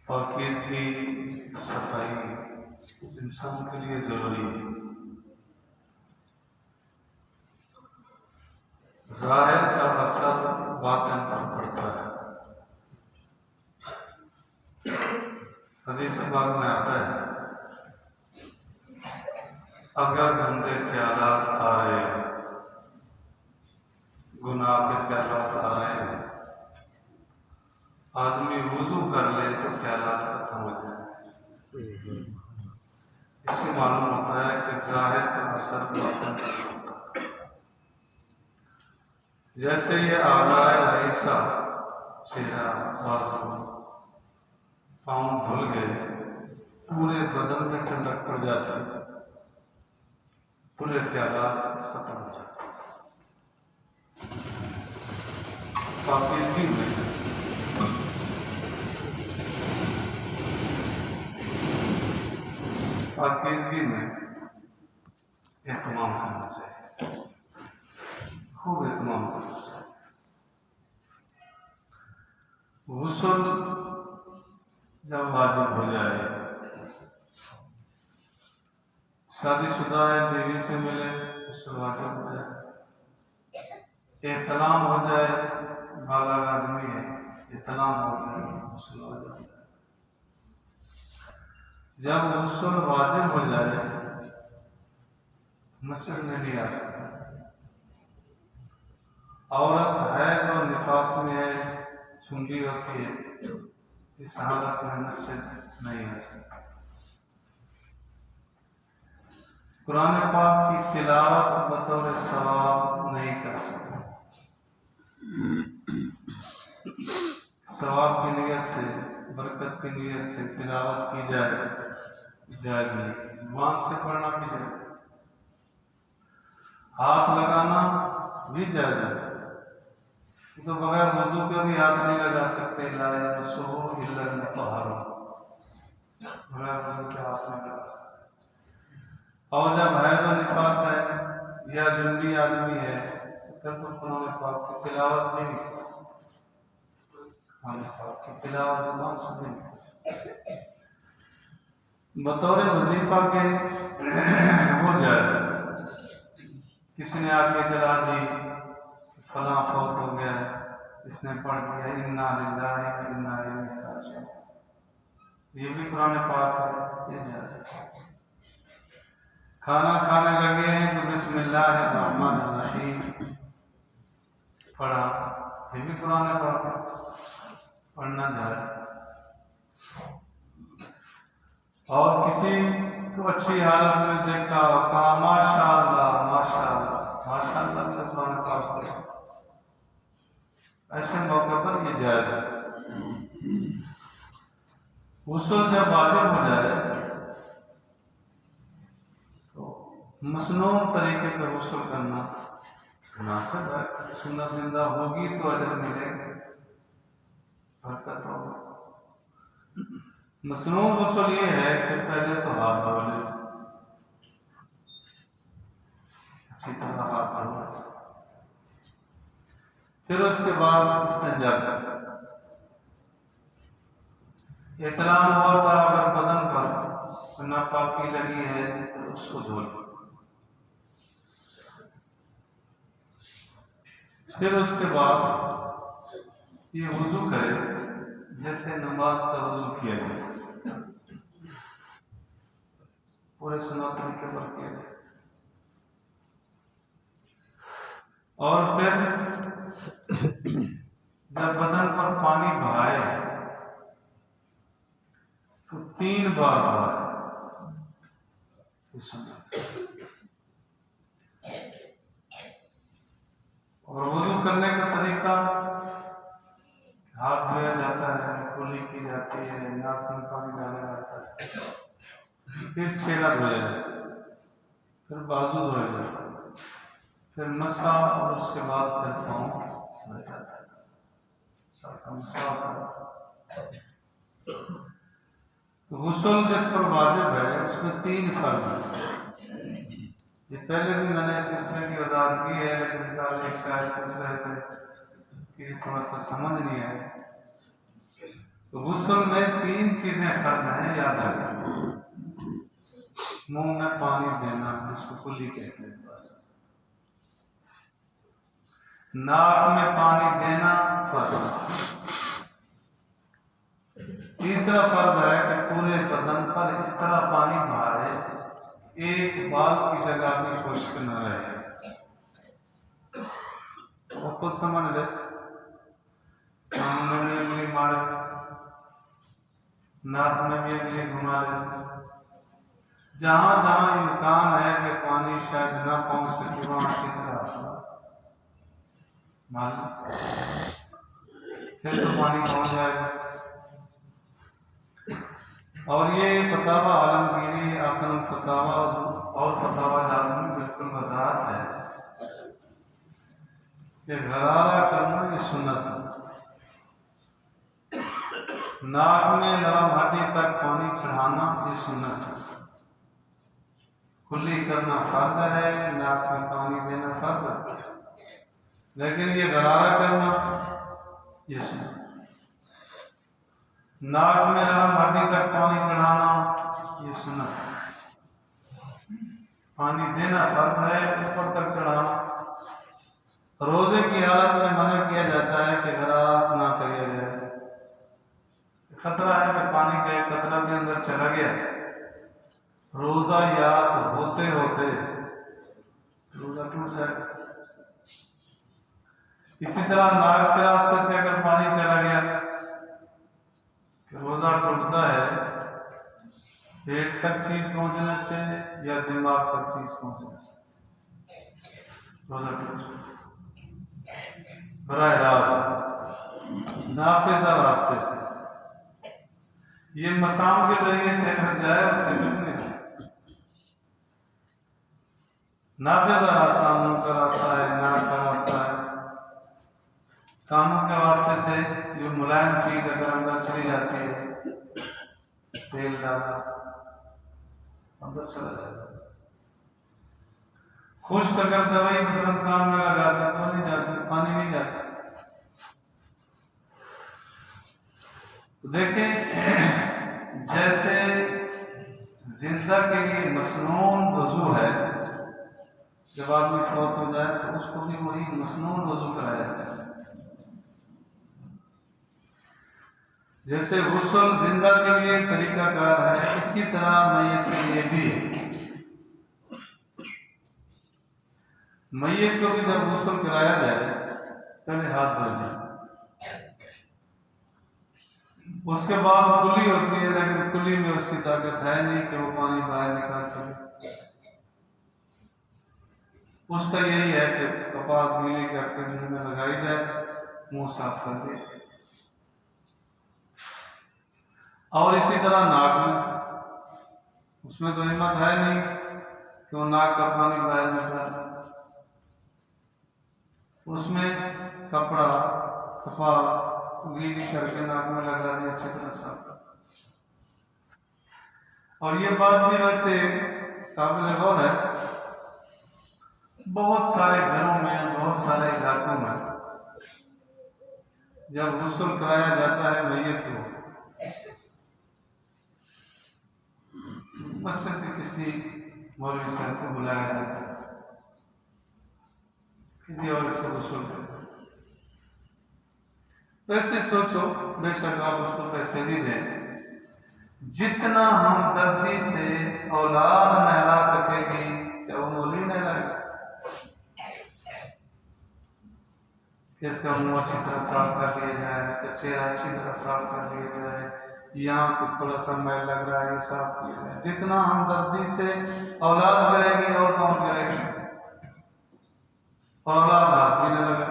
पाकीज़गी, सफाई इंसान के लिए जरूरी है। ज़ाहिर का असर बातिन पर पड़ता है। हदीस पाक में आता है, अगर गंदे ख्यालात आ रहे हैं, गुनाह के ख्यालात आ रहे हैं, आदमी वुजू कर ले तो ख्यालात खत्म हो जाए। इससे मालूम होता है कि ज़ाहिर का असर बातिन पर होता है। जैसे ये आज़ाए रईसा, चेहरा, बाजू, पाँव धुल गए, पूरे बदन में ठंडक पड़ जाती है, पूरे ख्यालात खत्म हो जाते हैं। पाकीज़गी में एहतमाम करना चाहिए, खूब एहतमाम करना चाहिए। गुस्ल जब वाजिब हो जाए, शादीशुदा है, बीवी से मिले, गुस्ल वाजिब हो जाए। एहतलाम हो जाए, बालग आदमी है, एहतलाम हो जाए, गुस्ल वाजिब हो जाए। जब गुस्ल वाजिब हो जाए, मस्जिद में नहीं आ सकता। औरत है जो निफास में है, चुंगी होती है, इस हालत में मस्जिद नहीं आ सकता। कुरान पाक की तिलावत बतौर सवाब नहीं कर सकता। सवाब की नियत से, बरकत की नियत से तिलावत की जाए, जायज नहीं। जुबान से पढ़ना भी जाए, हाथ लगाना भी जायज है, तो बगैर वजू के भी हाथ नहीं लगा सकते। बगैर वजू के हाथ नहीं लगा सकते। और जब है जो निफास है या जुनबी आदमी है, फिर तो कुरान पाक की तिलावत नहीं कर सकते। कुरान पाक की तिलावत जुबान से नहीं कर सकते। बतौर वजीफा के हो जाए, किसी ने आके इतला दी, फला फौत हो गया, इसने पढ़ दिया इन्ना लिल्लाहि व इन्ना इलैहि राजिऊन, ये भी कुरान पाक है, ये जायज है। खाना खाने लगे हैं तो बिस्मिल्लाहिर्रहमानिर्रहीम पढ़ा, ये भी कुरान पाक है, पढ़ना जायज। और किसी को अच्छी हालत में देखा और कहा माशाअल्लाह माशाअल्लाह, माशाअल्लाह भी कुरान पाक है, ऐसे मौके पर ये जायज है। गुस्ल जब वाजिब हो जाए तो मसनून तरीके पर गुस्ल करना मुनासिब है। सुन्नत जिंदा होगी तो अजर मिलेगा, बरकत होगी। मसनून गुस्ल ये है कि पहले तो हाथ धो ले, अच्छी तरह हाथ धो ले, फिर उसके बाद इस्तिंजा कर। इतलाम हुआ था अगर बदन पर नापाकी लगी है तो उसको धो ले, फिर उसके बाद ये वुजू करे जैसे नमाज का वुजू किया गया, पूरे सुन्नत तरीके पर किया गया। और फिर जब बदन पर पानी बहाए तो 3 बार बहाए। और वुजू करने का तरीका, हाथ धोया जाता है, कुली की जाती है, नाक में पानी डाला जाता है, फिर चेहरा धोया जाता है, फिर बाजू धोया जाता है, फिर मसा, और उसके बाद फिर पाँव धोया जाता है। सबका मसा गुस्ल जिस पर वाजिब है उसमें 3 फर्ज हैं। ये पहले भी मैंने इस मसले की वजाहत की है, लेकिन कल एक शायद पूछ रहे थे कि थोड़ा सा समझ नहीं आया। तो गुस्ल में 3 चीजें फर्ज हैं, याद रखें। मुंह में पानी देना जिसको कुल्ली कहते हैं, बस। नाक में पानी देना फर्ज। तीसरा फर्ज है कि पूरे बदन पर इस तरह पानी बहाए एक बाल की जगह भी खुश्क न रहे। वो खुद समझ ले, कान में भी उंगली मारे, नाक में भी उंगली घुमा ले, जहां जहां इम्कान है कि पानी शायद न पहुंच सके वहां अच्छी तरह मालूम, फिर तो पानी पहुंच जाएगा। और ये फतावा आलमगीरी, आसन फतावा और फतावा जात में बिल्कुल वजाहत है कि गरारा करना ये सुन्नत है। नाक में नरम हड्डी तक पानी चढ़ाना ये सुन्नत है। कुल्ली करना फर्ज है, नाक में पानी देना फर्ज है, लेकिन ये गरारा करना ये सुन्नत। नाक में नरम हड्डी तक पानी चढ़ाना ये सुन्नत है। पानी देना फर्ज है, ऊपर तक चढ़ाना। रोजे की हालत में मना किया जाता है कि गरारा ना किया जाए। खतरा है कि पानी का एक कतरा भी अंदर चला गया, रोजा याद होते होते रोजा टूट जाए। इसी तरह नाक के रास्ते से अगर पानी चला गया, रोजा टूटता है पेट तक चीज पहुंचने से या दिमाग तक चीज पहुंचने से, रोजा टूट बराह रास्त नाफिजा रास्ते से। ये मसाम के जरिए से हट जाए उससे कुछ नहीं। नाफिजा रास्ता मुंह का रास्ता है, नाक का रास्ता है, कानों के वास्ते से जो मुलायम चीज अगर अंदर चली जाती है, तेल डाला अंदर चला जाता है। खुश्क अगर दवाई मसलन कान में लगाते तो नहीं जाती, पानी नहीं जाता। तो देखें, जैसे जिंदा के लिए मसनून वजू है, जब आदमी फौत हो जाए तो उसको भी वही मसनून वजू कराया जाता है। जैसे गुस्ल जिंदा के लिए तरीकाकार है, इसी तरह मैयत के लिए भी है। मैयत को भी जब गुस्ल कराया जाए पहले हाथ धोए जाए, उसके बाद कुल्ली होती है, लेकिन कुल्ली में उसकी ताकत है नहीं कि वो पानी बाहर निकाल सके। उसका यही है कि कपास गीली करके मुंह में लगाई जाए, मुंह साफ कर दिया। और इसी तरह नाक में, उसमें तो हिम्मत है नहीं कि वो नाक का पानी बाहर निकाले, उसमें कपड़ा कपास गीली करके नाक में लगा दिया, अच्छी तरह साफ। और ये बात भी वैसे काबिल गौर है, बहुत सारे घरों में, बहुत सारे इलाकों में जब गुस्ल कराया जाता है मैयत को, मस्जिद के किसी मौलवी साहब को बुलाया जाता है, किसी और इसको गुस्ल करता है। वैसे सोचो, बेशक आप उसको पैसे भी दें, जितना हमदर्दी से औलाद नहला सकेगी क्या वो मौलवी नहलाएगा? इसका मुंह अच्छी तरह साफ कर लिया जाए, इसका चेहरा अच्छी तरह साफ कर लिया जाए, यहाँ कुछ थोड़ा सा मैल लग रहा है ये साफ किया जाए। जितना हमदर्दी से औलाद करेगी और कौन करेगी? औलाद हाथ भी न लगा।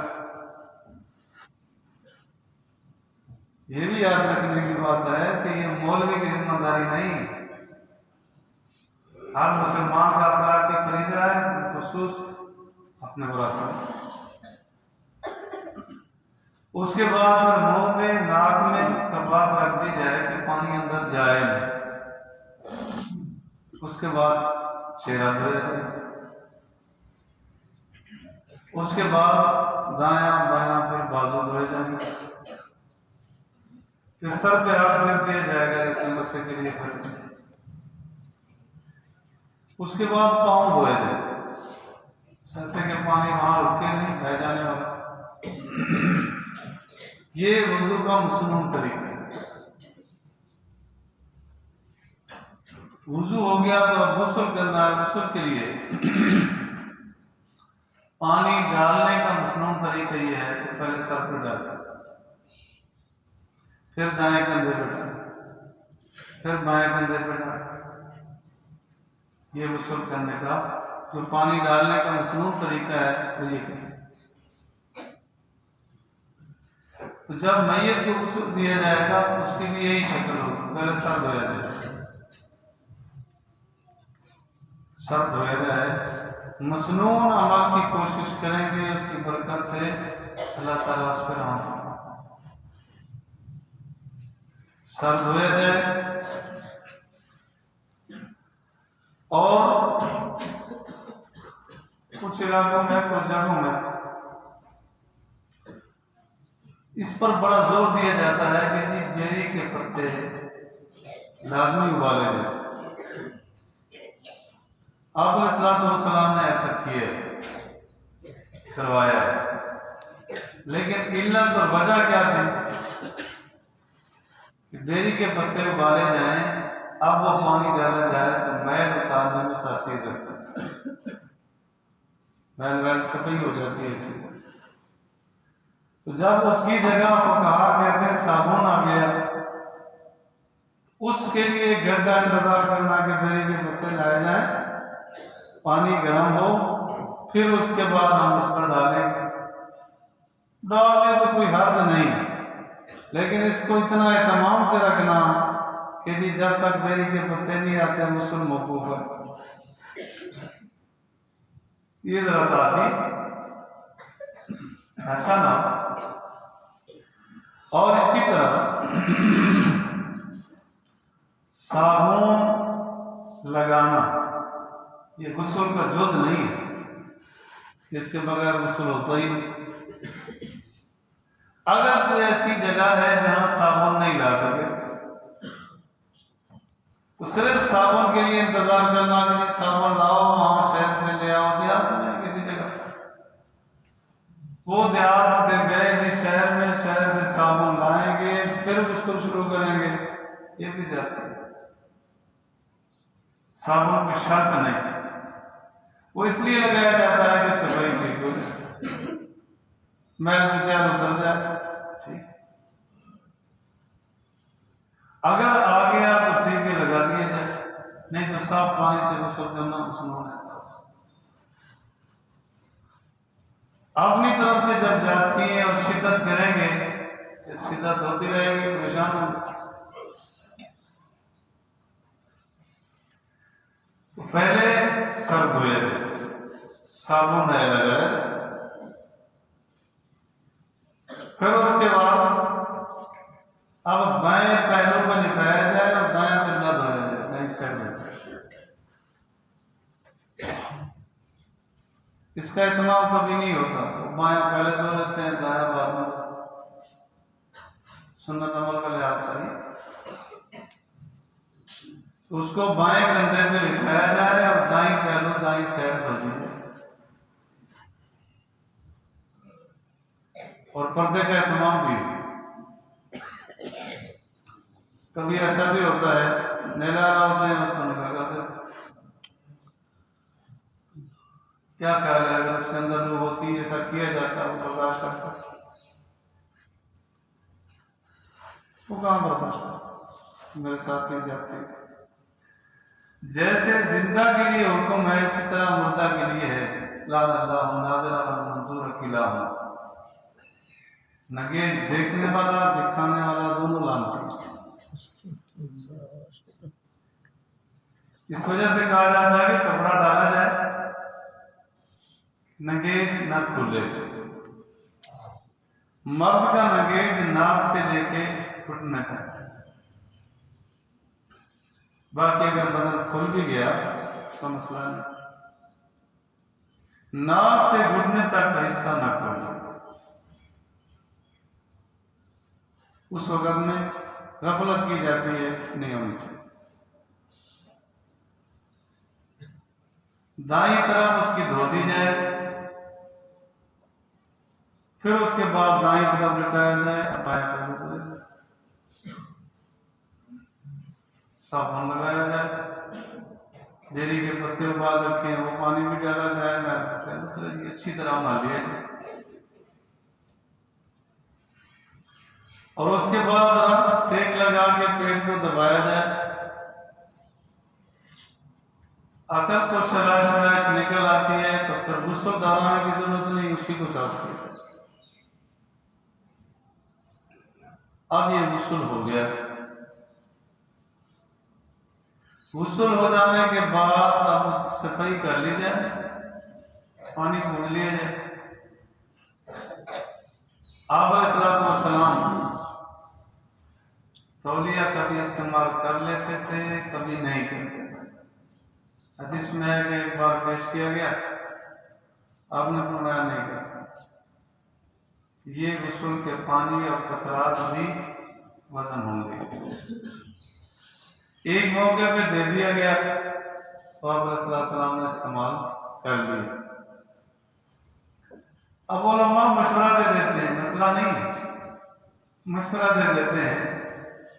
ये भी याद रखने की बात है कि ये मौलवी की जिम्मेदारी नहीं, हर मुसलमान का अखलाक की फरीज़ा है, खुसूस अपने विरासत। उसके बाद फिर मुंह में नाक में कपास रख दी जाए कि पानी अंदर जाए नहीं। उसके बाद चेहरा धोया जाए, उसके बाद दायां बायां फिर बाजू धोए जाएंगे, फिर सर पे हाथ रख दिया जाएगा इस समस्या के लिए फिर। उसके बाद पांव धोए जाए, सर पे के पानी वहां रुके नहीं, बह जाने वाला। ये वुजू का मसनून तरीका है। वुजू हो गया तो अब गुस्ल करना है। गुस्ल के लिए पानी डालने का मसनून तरीका ये है कि पहले सर पर डालें, फिर दाएं कंधे पर डालें, फिर बाएं कंधे पर डालें। ये गुस्ल करने का जो पानी डालने का मसनून तरीका है वो ये करें। तो जब मैयत को गुस्ल दिया जाएगा उसकी भी यही शक्ल होगी, पहले सर धोया जाए, सर धोया जाए। मसनून अमल की कोशिश करेंगे, उसकी बरकत से अल्लाह ताला उस पर रहम फरमाएगा। सर धोया जाए और कुछ इलाकों में, कुछ जगहों में इस पर बड़ा जोर दिया जाता है कि जी बेरी के पत्ते लाजमी उबाले जाए। आप अलैहिस्सलाम ने ऐसा किया, करवाया, लेकिन इल्लत और वजह क्या थी कि बेरी के पत्ते उबाले जाएं, अब वो पानी डाला जाए तो मैल उतारने में तासीर रखता है, मैल सफाई हो जाती है अच्छी। तो जब उसकी जगह फुकहा कहते हैं साबुन आ गया, उसके लिए एक घंटा का इंतजार करना कि बेरी के पत्ते लाए जाए, पानी गर्म हो, फिर उसके बाद हम उस पर डालेंगे। डालने तो कोई हर्ज नहीं, लेकिन इसको इतना एहतमाम से रखना कि जी जब तक बेरी के पत्ते नहीं आते गुस्ल मौकूफ है। ये जरा ताकि ऐसा ना। और इसी तरह साबुन लगाना ये गुस्ल का जुज नहीं है, इसके बगैर गुस्ल होता ही नहीं। अगर कोई ऐसी जगह है जहां साबुन नहीं ला सके तो सिर्फ साबुन के लिए इंतजार करना कि साबुन लाओ, वहां शहर से ले आओ, देहात में किसी जगह वो देहात से गए जी शहर में, शहर से साबुन लाएंगे फिर गुस्ल शुरू करेंगे, ये भी जाती है। साबुन की शर्त नहीं, वो इसलिए लगाया जाता है कि सफाई ठीक हो जाए, मैल कुचैल उतर जाए, ठीक। अगर आ गया तो ठीक है, लगा दिया जाए, नहीं तो साफ पानी से गुस्ल करना मसनून है। अपनी तरफ से जब जाती है और शिद्दत करेंगे तो शिद्दत होती रहेगी, परेशान होंगे। तो पहले सर धोए, साबुन है लगाए, फिर उसके बाद अब बाएं पहलू पर लिटाया जाए और दाएं कंधा धोया जाए, दाएं साइड में। इसका इत्मीनान कभी नहीं होता, बायां पहले धो लेते हैं, दायां बाद में। सुन्नत अमल का लिहाज सही, उसको बाएं कंधे पे लिटाया जाए और दाईं पहलू दाईं साइड धो दी जाए। और पर्दे का इत्मीनान भी। कभी ऐसा भी होता है निकाला होते हैं, उसको निकाल देते। क्या ख्याल है अगर उसके अंदर जो होती है ऐसा किया जाता है, वो बर्दाश्त करता है? वो कहाँ बर्दाश्त करता? मेरे साथ ही जाते हैं। जैसे जिंदा के लिए हुक्म है इसी तरह मुर्दा के लिए है, ला अल्लाह नाज़िर मंजूर अकीला हो। नगे देखने वाला दिखाने वाला दोनों लानती। इस वजह से कहा जाता है कि कपड़ा डाला जाए नगेज न खुले। मर्द का नगेज नाभ से लेके घुटने तक, बाकी अगर बदन खुल भी गया उसका मसला नहीं। नाक से घुटने तक का हिस्सा ना खोलना, उस वक्त में गफलत की जाती है, नहीं होनी चाहिए। दाईं तरफ उसकी धो दी जाए, फिर उसके बाद दाईं तरफ लिटाया जाए, बाएं तरफ साबुन लगाया जाए, बेरी के पत्ते उबाल रखे हैं वो पानी भी डाला जाए, मैं अच्छी तरह नहा लिया जाए। और उसके बाद टेक लगा के पेट को दबाया जाए। अगर कुछ शराश निकल आती है तो फिर गुस्ल दोहराने की जरूरत नहीं, उसी को साफ किया। अब ये गुस्ल हो गया। गुस्ल हो जाने के बाद अब उसकी सफाई कर ली जाए, पानी छोड़ लिया जाए। आप अलैहिस्सलाम तौलिया कभी इस्तेमाल कर लेते थे, कभी नहीं करते थे। हदीस में है कि एक बार पेश किया गया, आपने फरमाया नहीं करता। ये गुस्ल के पानी और कतरात भी वजन होंगे। एक मौके पे दे दिया गया तो आप अलैहिस्सलाम ने इस्तेमाल कर लिया। अब उलमा मशवरा दे देते हैं, मसला नहीं है, मशवरा दे देते हैं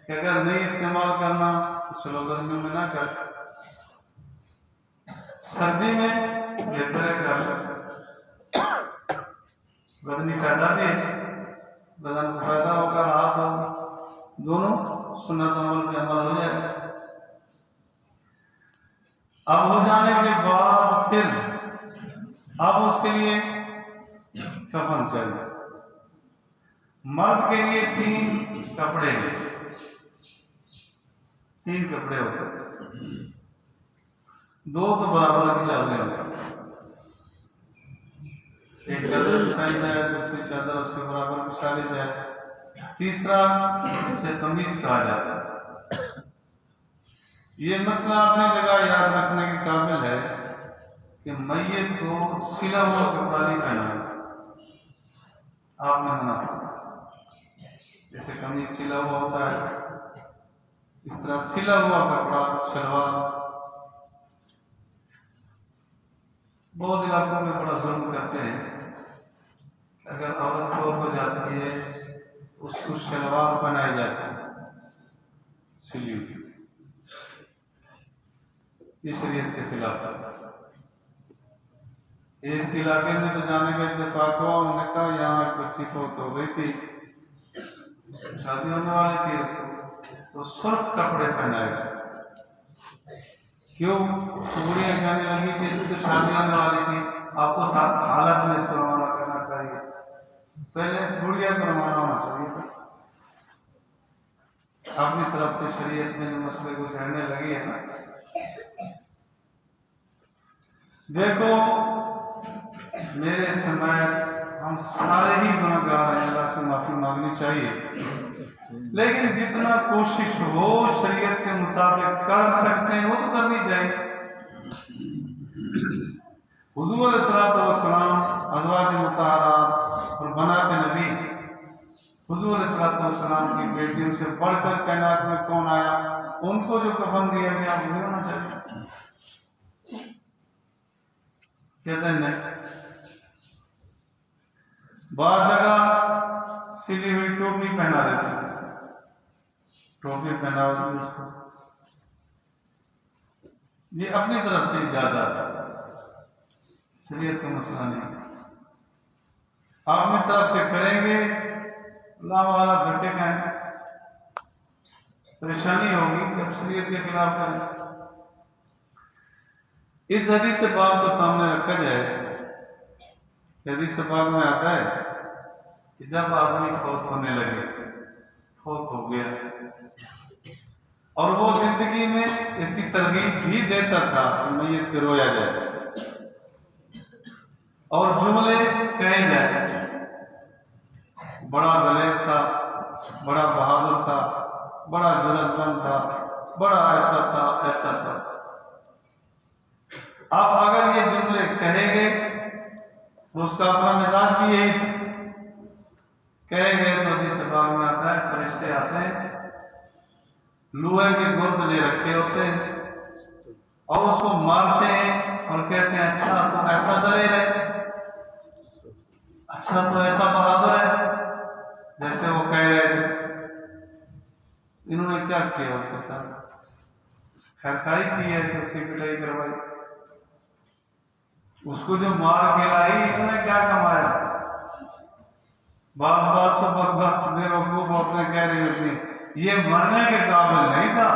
कि अगर नहीं इस्तेमाल करना तो चलो गर्मियों में ना कर, सर्दी में बेहतर है कर लो। बदनी फायदा भी है, बदन को फायदा होगा, राहत होगा, दोनों सुन्नत अमल पे अमल हो जाएगा। अब हो जाने के बाद फिर अब उसके लिए कफन चाहिए। मर्द के लिए 3 कपड़े होते हैं, 2 तो बराबर की चादरें होती, एक चादर बिछाई जाए, दूसरी चादर उसके बराबर बिछा ली जाए, तीसरा इसे कमीज कहा जाता है। ये मसला अपनी जगह याद रखने के काबिल है कि मैयत को सिला हुआ कपड़ा नहीं पहनाना, आपने मना किया। जैसे कमीज सिला हुआ होता है, इस तरह सिला हुआ कपड़ा, शलवार। बहुत इलाकों में बड़ा जुल्म करते हैं, अगर औरत फौत हो जाती है उसको शलवार पहनाई जाती है सिली हुई, ये शरीयत के खिलाफ है। एक इलाके में तो जाने का इत्तेफाक हुआ, उन्होंने कहा यहाँ एक बच्ची फौत हो गई थी, शादी होने वाली थी, उसको तो सुर्ख कपड़े पहनाए गए। क्यों? बुढ़िया कहने लगी कि इसकी तो शादी होने वाली थी, आपको साथ हालत में इसको रवाना करना चाहिए, पहले इस बुढ़िया को रवाना होना चाहिए था। अपनी तरफ से शरीयत में जो मसले को सहने लगी है ना, देखो मेरे समय हम सारे ही गुनहगार हैं, अल्लाह से माफी मांगनी चाहिए, लेकिन जितना कोशिश हो शरीयत के मुताबिक कर सकते हैं वो तो करनी चाहिए। हुजूर अलैहिस्सलातु वस्सलाम अज़वाज मुतहहरात और बनाते नबी, हुजूर अलैहिस्सलातु वस्सलाम की बेटियों से बढ़कर कायनात में कौन आया, उनको जो कफन दिया गया वो होना चाहिए। कहते हैं नहीं, बाज़ जगह सिली हुई टोपी पहना देते हैं, टोपी पहनाओ जी उसको, ये अपनी तरफ से इजाजत है, शरीयत का मसला नहीं। अपनी तरफ से करेंगे अल्लाह वाला धक्के खाएंगे, परेशानी होगी कि अब शरीयत के खिलाफ करें। इस हदीस से पाक को सामने रखा जाए, हदीस से पाक में आता है कि जब आदमी फौत होने लगे, फौत हो गया, और वो जिंदगी में इसकी तरगीब भी देता था कि मैयत पे रोया जाए और जुमले कहे जाए, बड़ा दलेर था, बड़ा बहादुर था, बड़ा जुर्रतमंद था, बड़ा ऐसा था ऐसा था। आप अगर ये जुमले कहेंगे तो उसका अपना मिजाज भी यही था। कहे गए तो हदीस बाग में आता है, फरिश्ते आते हैं, लोहे के गुर्द ले रखे होते हैं और उसको मारते हैं और कहते हैं अच्छा तो ऐसा दलेर है, अच्छा तो ऐसा बहादुर है, जैसे वो कह रहे थे। इन्होंने क्या किया उसके साथ? खैरखाई की है, उसकी पिटाई करवाई, उसको जो मार गिराई, इन्होंने क्या कमाया? बात बात तो बदबख्त बेवकूफ औरतें कह रही होती ये मरने के काबिल नहीं था।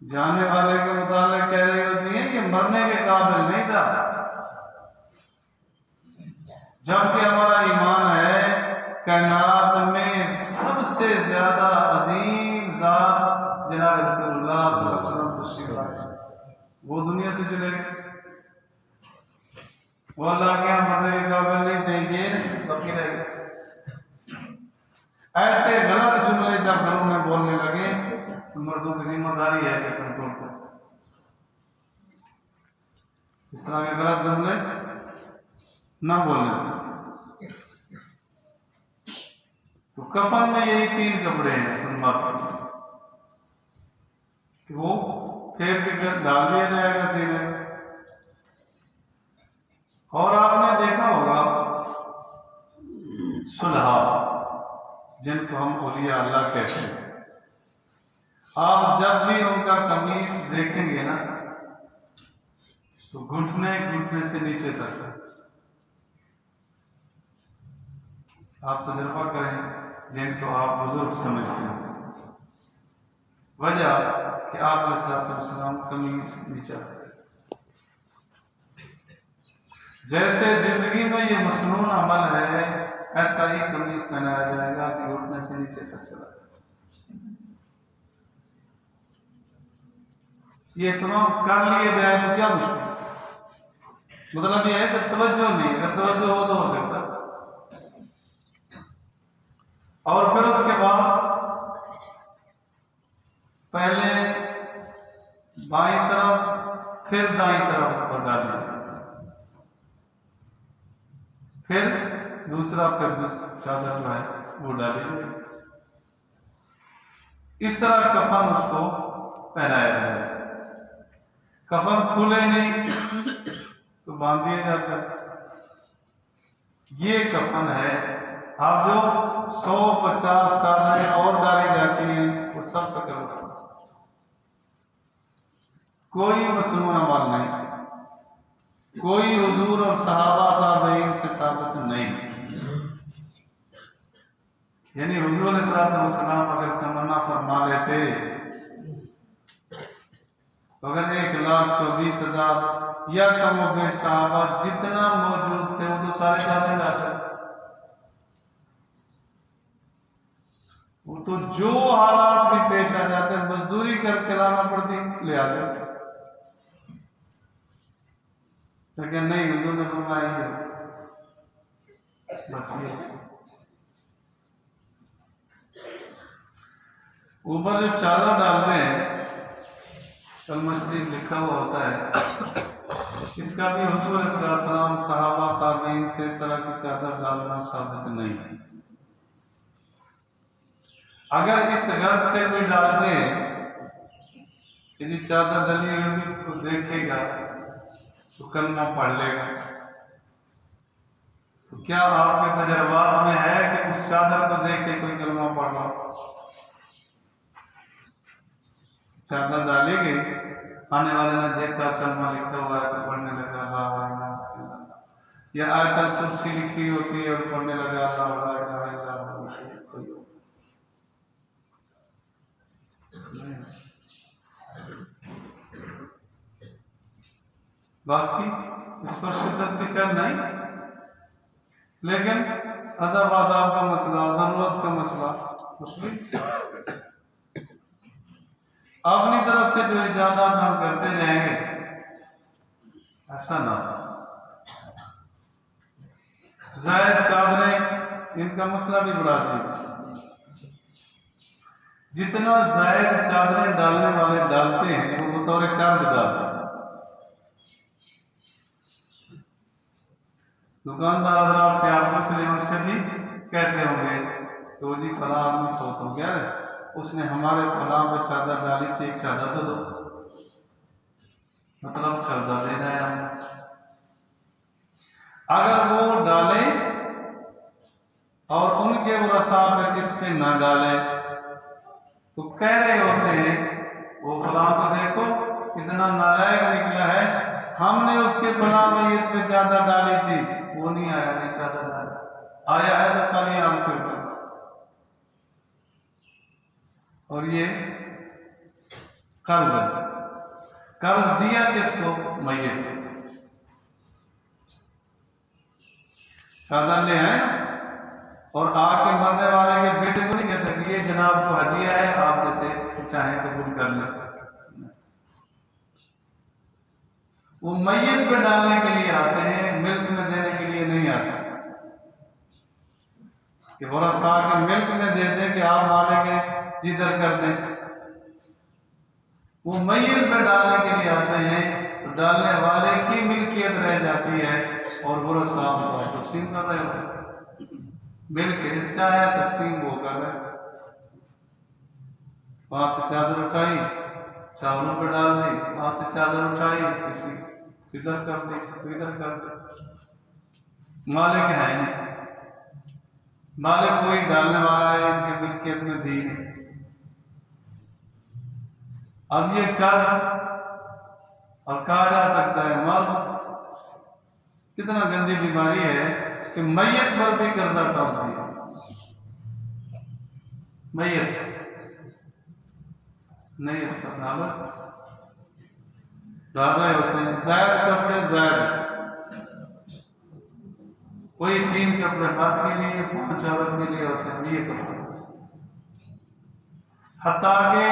जाने वाले के मुताबिक कह रही होती है ये मरने के काबिल नहीं था। जबकि हमारा ईमान है कायनात में सबसे ज्यादा अजीम जात जनाब रसूलुल्लाह सल्लल्लाहु अलैहि वसल्लम तशरीफ लाए, वो दुनिया से चले गए, वो अल्लाह के यहाँ मरने के काबिल नहीं थे, ये बाकी रह गए। ऐसे गलत जुमले जब घरों में बोलने लगे तो मर्दों की जिम्मेदारी है कि कंट्रोल करें, इस तरह के गलत जुमले ना बोलने। तो कफन में यही 3 कपड़े हैं सलमान कि वो फेर के घर डाल दिया जाएगा सीने में। और आपने देखा होगा सुलहा, जिनको हम औलिया अल्लाह कहते हैं, आप जब भी उनका कमीज देखेंगे ना तो घुटने घुटने से नीचे तक आप तजुर्बा करें, जिनको आप बुजुर्ग समझते हैं। वजह कि आप अलैहिस्सलाम कमीज नीचा, जैसे जिंदगी में ये मसनून अमल है ऐसा ही कमीज पहनाया जाएगा कि घुटने से नीचे तक चला। ये तमाम कर लिए जाए तो क्या मुश्किल, मतलब ये है कि तवज्जो नहीं, अगर तवज्जो हो तो हो सकता। और फिर उसके बाद पहले बाईं तरफ फिर दाईं तरफ पर डालिए, फिर दूसरा फिर चादर जो है वो डालिए। इस तरह कफन उसको पहनाया जाए। कफन खुले नहीं तो बांध दिया जाता है। ये कफन है। आप जो 150 चादरें और डाली जाती हैं वो सब का कफन, कोई मसनून अमल नहीं, कोई हुजूर और सहाबा ताबईन से साबित नहीं। यानी हुजूर अलैहिस्सलाम अगर तमन्ना फरमा लेते, अगर 1,24,000 या कम हो गए सहाबा जितना मौजूद थे वो तो सारे साथ जाते, वो तो जो हालात भी पेश आ जाते मजदूरी करके लाना पड़ती ले आते, लेकिन नहीं हुजूर ने फरमाया है बस ये। ऊपर जो चादर डालते हैं कलमा शरीफ लिखा हुआ होता है, इसका भी हुजूर अलैहिस्सलाम सहाबा ताबईन से इस तरह की चादर डालना साबित नहीं है। अगर इस गर्ज से कोई डाल दे कि चादर डली हुई तो देखेगा तो कलमा पढ़ लेगा, तो क्या आपके तजर्बात में है कि उस चादर को देख के कोई कलमा पढ़ रहा? चादर डाली गई, आने वाले ने देखा कलमा लिखा हुआ है तो पढ़ने लगा ला इलाहा इल्लल्लाह, या आयतल कुर्सी लिखी होती है और पढ़ने लगा ला इलाहा इल्लल्लाह। बाकी इस पर शिद्दत भी खैर नहीं, लेकिन अदब आदाब का मसला, जरूरत का मसला उसमें अपनी तरफ से जो इजाजत हम करते जाएंगे ऐसा ना। जायद चादरें इनका मसला भी बड़ा अजीब है। जितना जायद चादरें डालने वाले डालते हैं वो बतौर कर्ज डालते हैं। दुकानदार हजरात से आप पूछ रहे होंगे जी, कहते होंगे तो जी फला आदमी फौत हो गया है, उसने हमारे फला पे चादर डाली थी, एक चादर तो दो, मतलब कर्जा देना है हमने। अगर वो डाले और उनके वरसा पे इस पे ना डाले तो कह रहे होते हैं वो फला को देखो कितना नालायक निकला है, हमने उसके फला मैयत पे चादर डाली थी, वो नहीं आया, नहीं चादर डाला, आया है तो खाली आम फिरता। और ये कर्ज दिया किसको? मैयत। चादर ले आए और आके मरने वाले के बेटे को नहीं कहते कि ये जनाब को हदिया है, आप जैसे चाहें कबूल कर लें। वो मैयत पे डालने के लिए आते हैं, मिल्क में देने के लिए नहीं आते कि वरसा के मिल्क में दे दें कि आप माले के जिधर कर दें। वो मैयत पे डालने के लिए आते हैं तो डालने वाले की मिल्कियत रह जाती है और वरसा तकसीम कर रहे होते हैं। मिल्क इसका है, तकसीम वो कर रहे। वहां से चादर उठाई चावलों पर डाल दी, वहां से चादर उठाई किसी इधर कर दी, इधर कर दी। मालिक है नहीं, मालिक कोई डालने वाला है, इनके मिल्कियत में दी नहीं। अब ये कर और कहा जा सकता है मर्द, कितना गंदी बीमारी है कि मैयत पर भी कर्जा टाल दिया। मैयत नहीं, इस पर डाल रहे होते हैं जायद कपड़े, जायद कोई 3 कपड़े मर्द के लिए, 5 औरत के लिए होते हैं, ये कपड़े। हत्ता के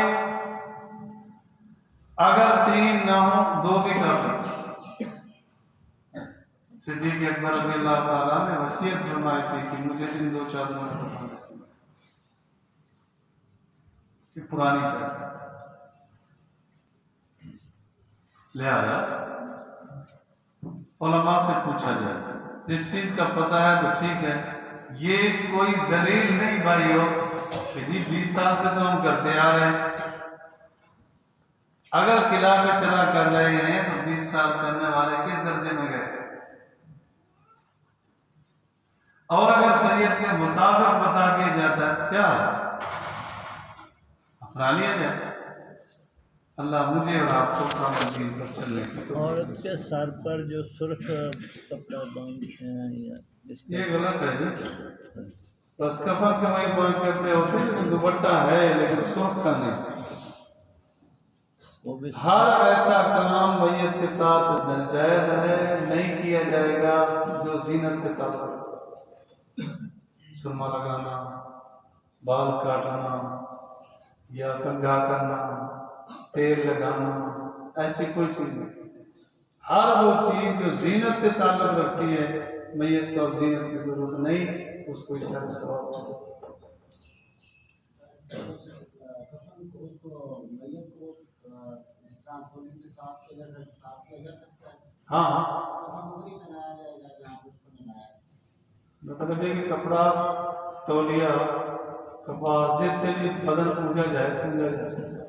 अगर 3 ना हो 2 भी काफी। सिद्दीक़ अकबर रज़ियल्लाहु ताला ने वसीयत फरमाई थी कि मुझे इन 2 चादरों में कफन कि पुरानी चादर ले आया। उलमा से पूछा जाए, जिस चीज का पता है तो ठीक है, ये कोई दलील नहीं भाई हो कि जी 20 साल से तो हम करते आ रहे हैं। अगर खिलाफ शरअ कर रहे हैं तो 20 साल करने वाले किस दर्जे में गए? और अगर शरीयत के मुताबिक बता दिया जाता है क्या अपना लिया जाए। अल्लाह मुझे और आपको काम दीन पर चलने की। औरत के सर पर जो सुर्ख कपड़ा बांध, ये गलत है जी। बस कफन के वही 5 कपड़े होते हैं, लेकिन दुपट्टा है लेकिन सुर्ख का नहीं। हर ऐसा काम मैयत के साथ जायज है, नहीं किया जाएगा जो जीनत से ताल्लुक, सुरमा लगाना, बाल काटना या कंघा करना, तेल लगाना, ऐसी कोई चीज नहीं। हर वो चीज जो जीनत से ताल्लुक रखती है, मैयत को अब जीनत की जरूरत नहीं, उसको इशारा सवाब। हाँ, मतलब ये कि कपड़ा, तौलिया, कपास, जिससे भी बदन पूजा जाए, पूजा जा सकता है।